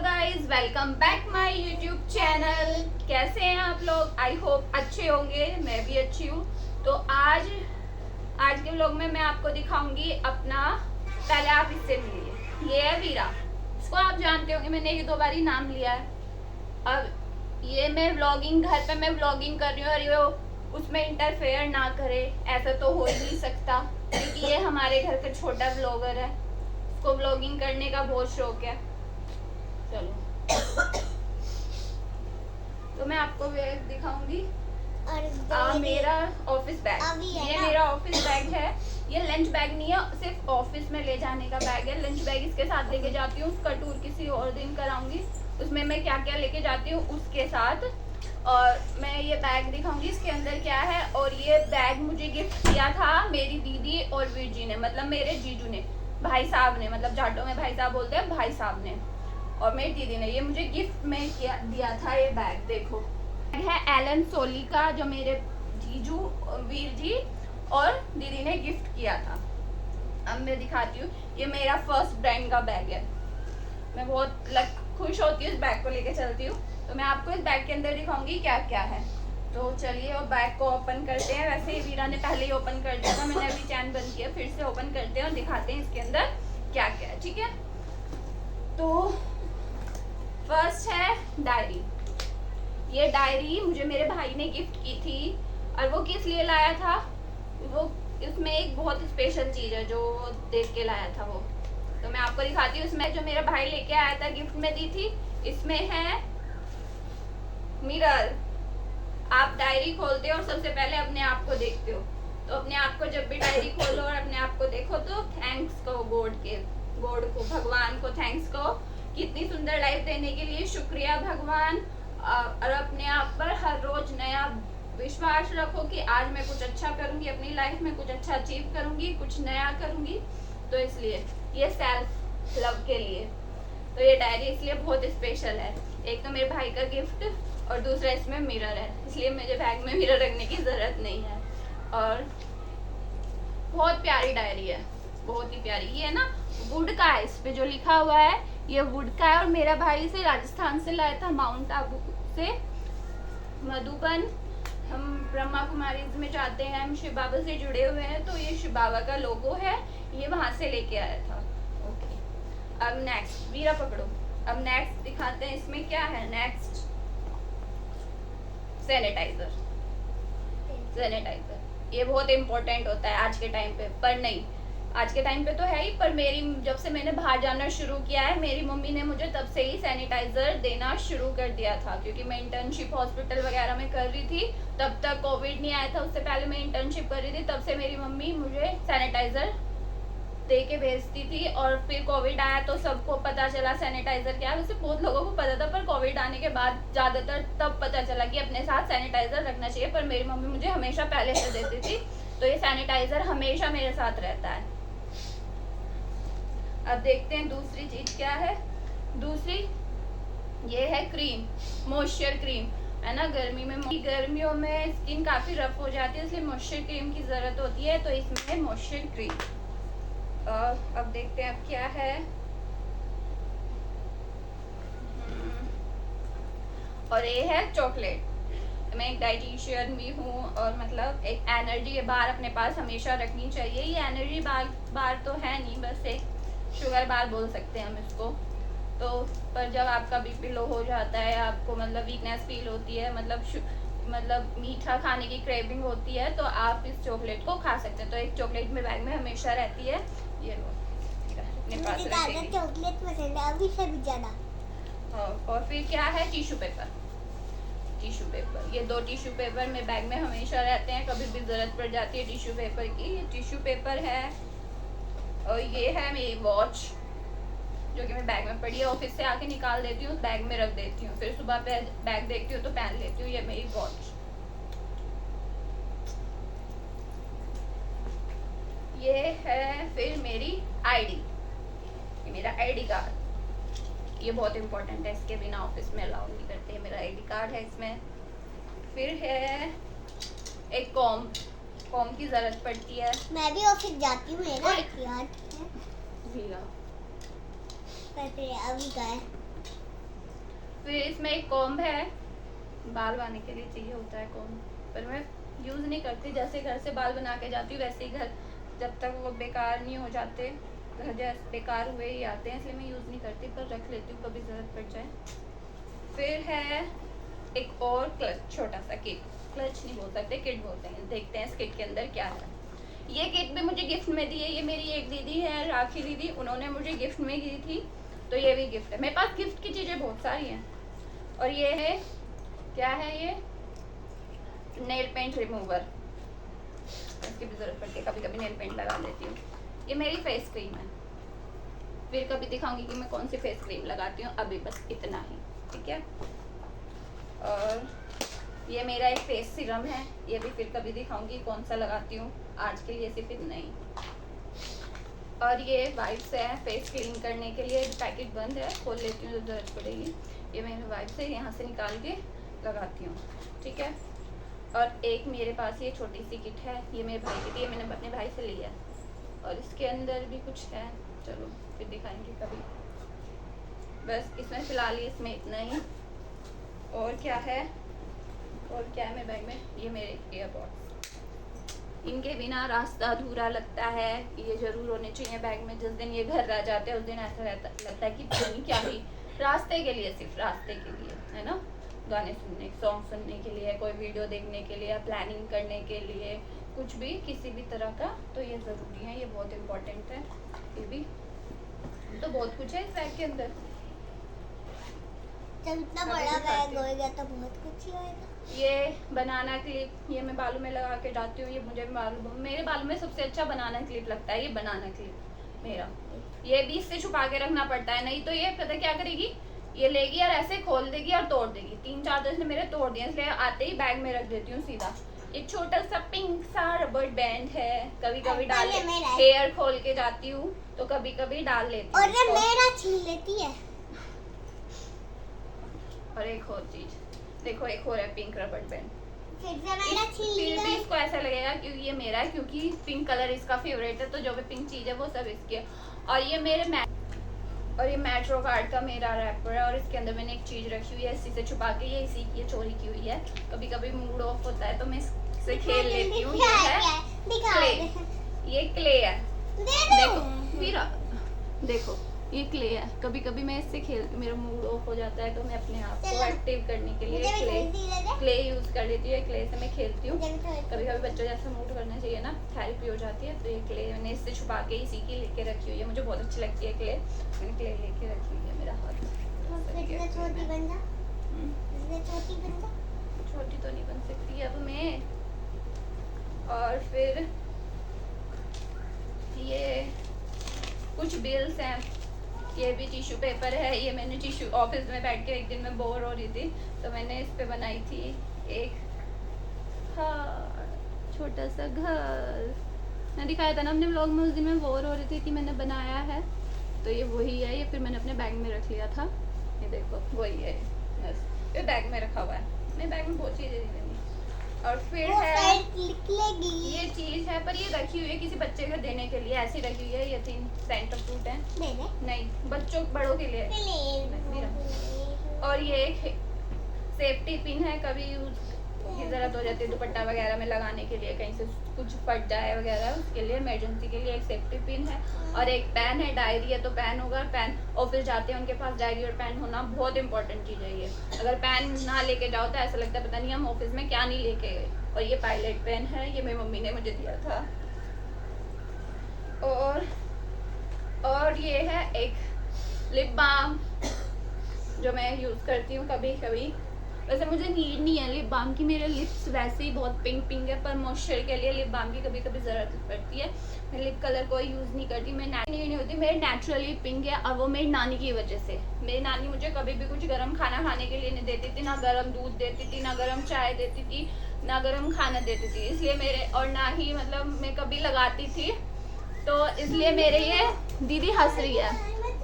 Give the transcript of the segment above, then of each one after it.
Guys, welcome back my YouTube channel. कैसे हैं आप लोग? आई होप अच्छे होंगे। मैं भी अच्छी हूँ। तो आज के व्लॉग में मैं आपको दिखाऊंगी अपना। पहले आप इससे मिलिए। ये है वीरा। इसको आप जानते होंगे, मैंने एक दो बार ही नाम लिया है। अब ये मैं व्लॉगिंग, घर पे मैं व्लॉगिंग कर रही हूँ और ये उसमें इंटरफेयर ना करे, ऐसा तो हो ही नहीं सकता क्योंकि ये हमारे घर का छोटा व्लॉगर है। इसको व्लॉगिंग करने का बहुत शौक है। चलो तो मैं आपको दिखाऊंगी मेरा ऑफिस बैग। ये मेरा ऑफिस बैग है। ये लंच बैग नहीं है, सिर्फ ऑफिस में ले जाने का बैग है। लंच बैग इसके साथ लेके जाती हूँ। उसका टूर किसी और दिन कराऊंगी, उसमें मैं क्या क्या लेके जाती हूँ उसके साथ। और मैं ये बैग दिखाऊंगी इसके अंदर क्या है। और ये बैग मुझे गिफ्ट किया था मेरी दीदी और वीर जी ने, मतलब मेरे जीजू ने, भाई साहब ने, मतलब जाटों में भाई साहब बोलते हैं, भाई साहब ने और मेरी दीदी ने ये मुझे गिफ्ट में दिया था। ये बैग देखो, बैग है एलन सोली का, जो मेरे जीजू वीर जी और दीदी ने गिफ्ट किया था। अब मैं दिखाती हूँ। ये मेरा फर्स्ट ब्रांड का बैग है। मैं बहुत खुश होती हूँ इस बैग को लेके चलती हूँ। तो मैं आपको इस बैग के अंदर दिखाऊंगी क्या क्या है। तो चलिए और बैग को ओपन करते हैं। वैसे ही वीरा ने पहले ही ओपन कर दिया था, मैंने अभी चैन बंद किया, फिर से ओपन करते हैं और दिखाते हैं इसके अंदर क्या क्या है। ठीक है, तो फर्स्ट है डायरी। ये डायरी मुझे मेरे भाई ने गिफ्ट की थी। और वो किस लिए लाया था, वो इसमें एक बहुत स्पेशल चीज है जो देख के लाया था वो। तो मैं आपको दिखाती हूँ। इसमें जो मेरा भाई लेके आया था, गिफ्ट में दी थी, इसमें है मिरर। आप डायरी खोलते हो और सबसे पहले अपने आप को देखते हो। तो अपने आप को जब भी डायरी खोलो और अपने आप को देखो तो थैंक्स कहो गॉड को, भगवान को थैंक्स कहो कि इतनी सुंदर लाइफ देने के लिए शुक्रिया भगवान। और अपने आप पर हर रोज नया विश्वास रखो कि आज मैं कुछ अच्छा करूंगी, अपनी लाइफ में कुछ अच्छा अचीव करूंगी, कुछ नया करूंगी। तो इसलिए ये सेल्फ लव के लिए। तो ये डायरी इसलिए बहुत स्पेशल है। एक तो मेरे भाई का गिफ्ट और दूसरा इसमें मिरर है, इसलिए मुझे बैग में मिरर रखने की जरूरत नहीं है। और बहुत प्यारी डायरी है, बहुत ही प्यारी। ये ना वुड का है, इस पे जो लिखा हुआ है ये वुड का है। और मेरा भाई से राजस्थान से लाया था, माउंट आबू से, मधुबन। हम ब्रह्मा कुमारी में जाते हैं, हम शिव बाबा से जुड़े हुए हैं, तो ये शिव बाबा का लोगो है, ये वहां से लेके आया था। ओके, अब नेक्स्ट वीरा पकड़ो। अब नेक्स्ट दिखाते हैं इसमें क्या है। Next sanitiser. ये बहुत इंपॉर्टेंट होता है आज के टाइम पे, पर नहीं, आज के टाइम पे तो है ही, पर मेरी जब से मैंने बाहर जाना शुरू किया है, मेरी मम्मी ने मुझे तब से ही सैनिटाइजर देना शुरू कर दिया था। क्योंकि मैं इंटर्नशिप हॉस्पिटल वगैरह में कर रही थी, तब तक कोविड नहीं आया था, उससे पहले मैं इंटर्नशिप कर रही थी, तब से मेरी मम्मी मुझे सैनिटाइजर दे के भेजती थी। और फिर कोविड आया तो सबको पता चला सैनिटाइजर क्या है। वैसे बहुत लोगों को पता था, पर कोविड आने के बाद ज़्यादातर तब पता चला कि अपने साथ सैनिटाइजर रखना चाहिए। पर मेरी मम्मी मुझे हमेशा पहले से देती थी, तो ये सैनिटाइजर हमेशा मेरे साथ रहता है। अब देखते हैं दूसरी चीज क्या है। दूसरी ये है क्रीम, मॉइस्चर क्रीम, है ना। गर्मियों में स्किन काफी रफ हो जाती है, इसलिए मॉइस्चर क्रीम की जरूरत होती है। तो इसमें है मॉइस्चर क्रीम। अब देखते हैं अब क्या है। और ये है चॉकलेट। मैं एक डाइटिशियन भी हूँ और मतलब एक एनर्जी बार अपने पास हमेशा रखनी चाहिए। ये एनर्जी बार तो है नहीं, बस एक शुगर बार बोल सकते हैं हम इसको। तो पर जब आपका बीपी लो हो जाता है, आपको मतलब वीकनेस फील होती है, मतलब मीठा खाने की क्रेविंग होती है, तो आप इस चॉकलेट को खा सकते हैं। तो एक चॉकलेट में बैग में हमेशा रहती है। ये लो अपने पास रखेंगे। चॉकलेट पसंद है अभी से भी ज्यादा। और फिर क्या है, टिश्यू पेपर। ये 2 टिश्यू पेपर मेरे बैग में हमेशा रहते हैं, कभी भी जरूरत पड़ जाती है टिश्यू पेपर की। ये टिश्यू पेपर है। और ये है मेरी वॉच, जो कि मैं बैग में पड़ी है, ऑफिस से आके निकाल देती हूँ, बैग में रख देती हूँ, फिर सुबह पे बैग देखती हूँ तो पहन लेती हूँ। ये मेरी वॉच। ये है फिर मेरी आईडी, ये मेरा आईडी कार्ड। ये बहुत इंपॉर्टेंट है, इसके बिना ऑफिस में अलाउ नहीं करते। मेरा आईडी कार्ड है इसमें। फिर है एक कॉम की जरूरत पड़ती है। मैं भी ऑफिस जाती हूँ ना यार। वीरा अभी का है। फिर इसमें एक कॉम्ब है, बाल बनाने के लिए चाहिए होता है कॉम्ब, पर मैं यूज़ नहीं करती। जैसे घर से बाल बना के जाती हूँ वैसे ही घर, जब तक वो बेकार नहीं हो जाते, घर जैसे बेकार हुए ही आते हैं, इसलिए मैं यूज़ नहीं करती, पर रख लेती हूँ कभी ज़रूरत पड़ जाए। फिर है एक और क्लच, छोटा सा किट, क्लच नहीं बोल सकते, किट बोलते हैं। देखते हैं इस किट के अंदर क्या है। ये किट भी मुझे गिफ्ट में दी है, ये मेरी एक दीदी है राखी दीदी, उन्होंने मुझे गिफ्ट में दी थी, तो ये भी गिफ्ट है। मेरे पास गिफ्ट की चीज़ें बहुत सारी हैं। और ये है, क्या है ये, नेल पेंट रिमूवर, इसकी भी ज़रूरत पड़ती है, कभी कभी नेल पेंट लगा लेती हूँ। ये मेरी फेस क्रीम है, फिर कभी दिखाऊंगी कि मैं कौन सी फेस क्रीम लगाती हूँ, अभी बस इतना ही, ठीक है। और ये मेरा एक फेस सीरम है, ये भी फिर कभी दिखाऊंगी कौन सा लगाती हूँ, आज के लिए सिर्फ इतना ही। और ये वाइप्स है फेस क्लीन करने के लिए, पैकेट बंद है, खोल लेती हूँ जब जरूरत पड़ेगी। ये मेरे वाइप्स है, यहाँ से निकाल के लगाती हूँ, ठीक है। और एक मेरे पास ये छोटी सी किट है, ये मेरे भाई की थी, ये मैंने अपने भाई से लिया। और इसके अंदर भी कुछ है, चलो फिर दिखाएंगे कभी। बस इसमें फ़िलहाल इसमें इतना ही। और क्या है, और क्या है मेरे बैग में, ये मेरे एयरपॉड्स, इनके बिना रास्ता अधूरा लगता है, ये ज़रूर होने चाहिए बैग में। जिस दिन ये घर रह जाते हैं उस दिन ऐसा लगता है कि नहीं क्या ही, रास्ते के लिए, सिर्फ रास्ते के लिए, है ना, गाने सुनने, सॉन्ग सुनने के लिए, कोई वीडियो देखने के लिए, प्लानिंग करने के लिए, कुछ भी किसी भी तरह का, तो ये ज़रूरी है, ये बहुत इम्पोर्टेंट है। ये भी तो बहुत कुछ है इस बैग के अंदर। जब इतना बड़ा बैग होएगा तो बहुत कुछ ही होएगा। ये बनाना क्लिप, ये मैं बालों में लगा के जाती हूँ, ये मुझे मेरे बालों में सबसे अच्छा बनाना क्लिप लगता है, ये बनाना क्लिप मेरा। ये भी इससे छुपा के रखना पड़ता है, नहीं तो ये पता क्या करेगी, ये लेगी और ऐसे खोल देगी और तोड़ देगी। 3-4 दिन मेरे तोड़ दिए, इसलिए आते ही बैग में रख देती हूँ सीधा। एक छोटा सा पिंक सा रबर बैंड है, कभी कभी डाल हेयर खोल के जाती हूँ तो कभी कभी डाल लेती हूँ। और ये मेरा छीन लेती है। और एक और चीज देखो, एक और है पिंक रबर बैंड, फिर से मेरा छीन फिर लिया। भी इसको ऐसा लगेगा क्योंकि ये मेरा है, क्योंकि पिंक कलर इसका फेवरेट है, तो जो भी पिंक चीज है वो सब इसकी है। और ये मेरे और ये मेट्रो कार्ड का मेरा रैपर है, और इसके अंदर मैंने एक चीज रखी हुई है इसी से छुपा के, ये इसी की चोरी की हुई है। कभी कभी मूड ऑफ होता है तो मैं इससे खेल लेती हूँ। ये है क्ले, ये क्ले है, देखो फिर देखो ये क्ले है, कभी कभी मैं इससे खेल, मेरा मूड ऑफ हो जाता है तो मैं अपने आप को एक्टिव करने के लिए क्ले यूज कर लेती हूँ। क्ले से मैं खेलती हूँ, कभी कभी बच्चों जैसा मूड करना चाहिए ना, थेरेपी हो जाती है। तो ये क्ले मैंने इससे छुपा के इसी की लेके रखी हुई है, मुझे बहुत अच्छी लगती है क्ले, मैंने क्ले लेके रखी हुई है। मेरा हाथ छोटी बन जा, छोटी तो नहीं बन सकती अब मैं। और फिर ये कुछ बिल्स हैं, ये भी टिश्यू पेपर है, ये मैंने टिश्यू ऑफिस में बैठ के एक दिन में बोर हो रही थी तो मैंने इस पे बनाई थी एक छोटा सा घर, मैं दिखाया था ना अपने व्लॉग में, उस दिन मैं बोर हो रही थी कि मैंने बनाया है, तो ये वही है। ये फिर मैंने अपने बैग में रख लिया था, ये देखो वही है, बस ये बैग में रखा हुआ है, मेरे बैग में बहुत चीज़ें दी। और फिर है ये चीज है, पर ये रखी हुई है किसी बच्चे को देने के लिए, ऐसी रखी हुई है। ये 3 सेंटर फ्रूट है, नहीं बच्चों बड़ों के लिए। और ये एक सेफ्टी पिन है, कभी यूज की जरूरत हो जाती है दुपट्टा वगैरह में लगाने के लिए, कहीं से कुछ फट जाए वगैरह, उसके लिए इमरजेंसी के लिए एक सेफ्टी पिन है। और एक पेन है, डायरी है तो पेन होगा, पेन ऑफिस जाते हैं उनके पास डायरी और पेन होना बहुत इंपॉर्टेंट चीज़ है। ये अगर पेन ना लेके जाओ तो ऐसा लगता है पता नहीं हम ऑफिस में क्या नहीं लेके गए। और ये पायलट पेन है, ये मेरी मम्मी ने मुझे दिया था। और ये है एक लिप बाम जो मैं यूज़ करती हूँ कभी कभी। वैसे मुझे नीड नहीं है लिप बाम की, मेरे लिप्स वैसे ही बहुत पिंक पिंक है, पर मॉइस्चर के लिए लिप बाम की कभी कभी ज़रूरत पड़ती है। मैं लिप कलर कोई यूज़ नहीं करती, मैं नहीं होती, मेरे नेचुरली पिंक है। और वो मेरी नानी की वजह से, मेरी नानी मुझे कभी भी कुछ गर्म खाना खाने के लिए नहीं देती थी, ना गर्म दूध देती थी, ना गर्म चाय देती थी, ना गर्म खाना देती थी, इसलिए मेरे, और ना ही मतलब मैं कभी लगाती थी, तो इसलिए मेरे ये दीदी हंस रही है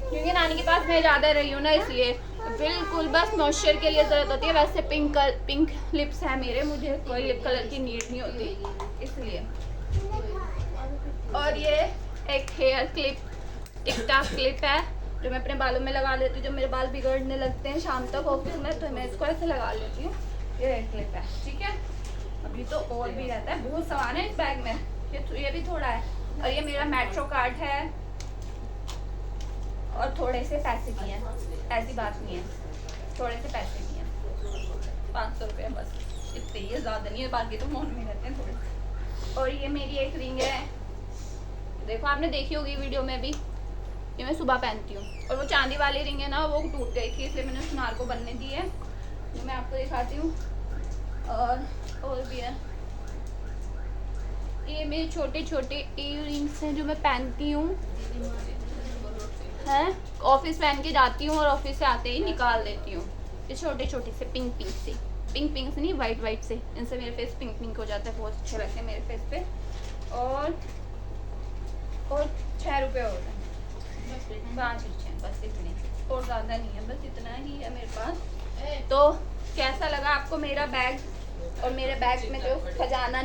क्योंकि नानी के पास मैं ज़्यादा रही हूँ ना, इसलिए बिल्कुल बस मॉइस्चर के लिए ज़रूरत होती है। वैसे पिंक लिप्स है मेरे, मुझे कोई लिप कलर की नीड नहीं होती इसलिए। और ये एक हेयर क्लिप टिक टाक क्लिप है जो मैं अपने बालों में लगा लेती हूँ जब मेरे बाल बिगड़ने लगते हैं शाम तक ऑफिस में, तो मैं इसको ऐसे लगा लेती हूँ। ये हेयर क्लिप है, ठीक है। अभी तो और भी रहता है, बहुत सामान है इस बैग में, ये भी थोड़ा है। और ये मेरा मेट्रो कार्ड है और थोड़े से पैसे भी हैं, ऐसी बात नहीं है, थोड़े से पैसे भी हैं, 500 रुपये बस, इतने, ये ज़्यादा नहीं है, बाकी तो फोन में रहते हैं थोड़े। और ये मेरी एक रिंग है, देखो आपने देखी होगी वीडियो में भी, ये मैं सुबह पहनती हूँ। और वो चांदी वाली रिंग है ना, वो टूट गई थी इसलिए मैंने सुनार को बनने दी है, ये मैं आपको दिखाती हूँ। और भी है, ये मेरे छोटे छोटे इयर रिंग्स हैं जो मैं पहनती हूँ, हैं ऑफिस पहन के जाती हूँ और ऑफिस से आते ही निकाल देती हूँ। ये छोटे छोटे से पिंक पिंक से नहीं, वाइट वाइट से, इनसे मेरे फेस पिंक पिंक हो जाता है, बहुत अच्छे लगते हैं मेरे फेस पे। और 6 रुपये हो गए, 5 रुपये बस, इतने, और ज़्यादा नहीं है, बस इतना ही है मेरे पास। तो कैसा लगा आपको मेरा बैग और मेरे बैग में जो खजाना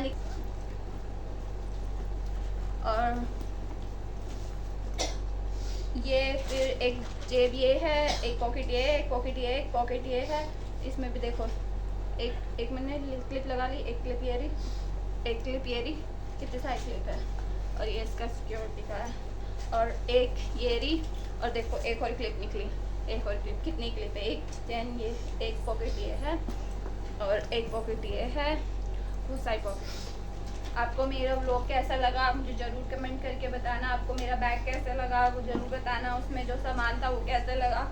और ये फिर एक जेब ये है, एक पॉकेट ये, एक पॉकेट ये, एक पॉकेट ये है। इसमें भी देखो एक मैंने क्लिप लगा ली, एक क्लिप ये रही, एक क्लिप ये रही, कितनी सारी क्लिप है। और ये इसका सिक्योरिटी का है, और एक ये रही, और देखो एक और क्लिप निकली, एक और क्लिप, कितनी क्लिप है, एक चैन ये, एक पॉकेट ये है और एक पॉकेट ये है, बहुत सारी पॉकेट। आपको मेरा व्लॉग कैसा लगा मुझे ज़रूर कमेंट करके बताना। आपको मेरा बैग कैसा लगा वो ज़रूर बताना, उसमें जो सामान था वो कैसा लगा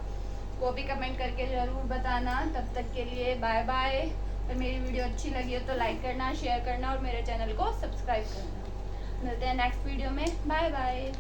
वो भी कमेंट करके ज़रूर बताना। तब तक के लिए बाय बाय। और मेरी वीडियो अच्छी लगी हो तो लाइक करना, शेयर करना और मेरे चैनल को सब्सक्राइब करना। मिलते हैं नेक्स्ट वीडियो में, बाय बाय।